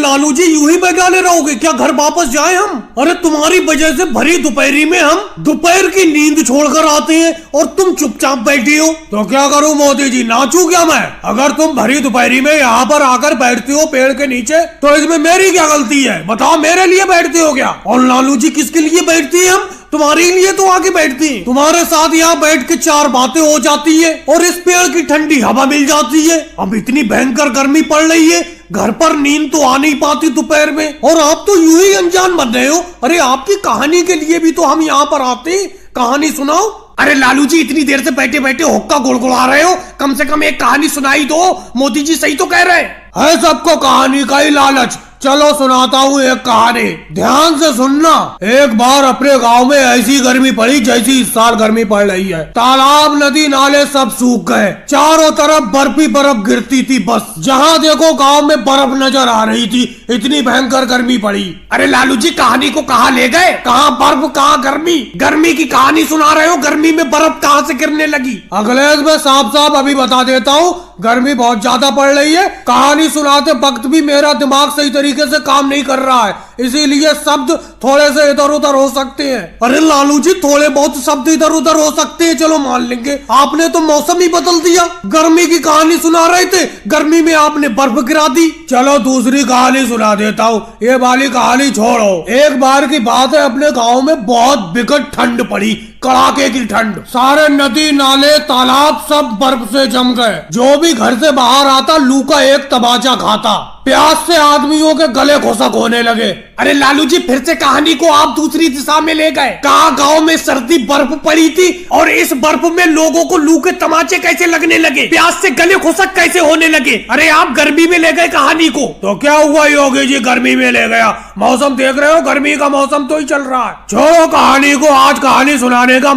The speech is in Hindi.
लालू जी यूं ही बैठाले रहोगे क्या? घर वापस जाए हम? अरे तुम्हारी वजह से भरी दोपहरी में हम दोपहर की नींद छोड़कर आते हैं और तुम चुपचाप बैठी हो। तो क्या करूं मोदी जी, नाचूं क्या मैं? अगर तुम भरी दोपहरी में यहाँ पर आकर बैठते हो पेड़ के नीचे तो इसमें मेरी क्या गलती है? बताओ, मेरे लिए बैठते हो क्या? और लालू जी किसके लिए बैठती है? हम तुम्हारे लिए तो आके बैठती हैं। तुम्हारे साथ यहाँ बैठ के चार बातें हो जाती है और इस पेड़ की ठंडी हवा मिल जाती है। अब इतनी भयंकर गर्मी पड़ रही है, घर पर नींद तो आ नहीं पाती दोपहर में, और आप तो यूं ही अनजान बन रहे हो। अरे आपकी कहानी के लिए भी तो हम यहाँ पर आते, कहानी सुनाओ। अरे लालू जी, इतनी देर से बैठे बैठे हुक्का गुड़गुड़ा रहे हो, कम से कम एक कहानी सुनाई दो। मोदी जी सही तो कह रहे हैं, सबको कहानी का ही लालच। चलो सुनाता हूँ एक कहानी, ध्यान से सुनना। एक बार अपने गांव में ऐसी गर्मी पड़ी जैसी इस साल गर्मी पड़ रही है। तालाब नदी नाले सब सूख गए, चारों तरफ बर्फ ही बर्फ गिरती थी। बस जहाँ देखो गांव में बर्फ नजर आ रही थी, इतनी भयंकर गर्मी पड़ी। अरे लालू जी, कहानी को कहाँ ले गए? कहाँ बर्फ, कहाँ गर्मी? गर्मी की कहानी सुना रहे हो, गर्मी में बर्फ कहाँ से गिरने लगी? अगले में साफ साफ अभी बता देता हूँ, गर्मी बहुत ज्यादा पड़ रही है। कहानी सुनाते वक्त भी मेरा दिमाग सही तरीके से काम नहीं कर रहा है, इसीलिए शब्द थोड़े से इधर उधर हो सकते हैं। अरे लालू जी, थोड़े बहुत शब्द इधर उधर हो सकते हैं, चलो मान लेंगे। आपने तो मौसम ही बदल दिया। गर्मी की कहानी सुना रहे थे, गर्मी में आपने बर्फ गिरा दी। चलो दूसरी कहानी सुना देता हूँ, ये वाली कहानी छोड़ो। एक बार की बात है, अपने गाँव में बहुत विकट ठंड पड़ी, कड़ाके की ठंड। सारे नदी नाले तालाब सब बर्फ से जम गए। जो भी घर से बाहर आता लू का एक तमाचा खाता। प्यास से आदमियों के गले खुशक होने लगे। अरे लालू जी, फिर से कहानी को आप दूसरी दिशा में ले गए। कहा गांव में सर्दी बर्फ पड़ी थी और इस बर्फ में लोगों को लू के तमाचे कैसे लगने लगे, प्यास से गले खुशक कैसे होने लगे? अरे आप गर्मी में ले गए कहानी को। तो क्या हुआ योगी जी, गर्मी में ले गया? मौसम देख रहे हो, गर्मी का मौसम तो ही चल रहा है। छोड़ो कहानी को, आज कहानी सुनाने का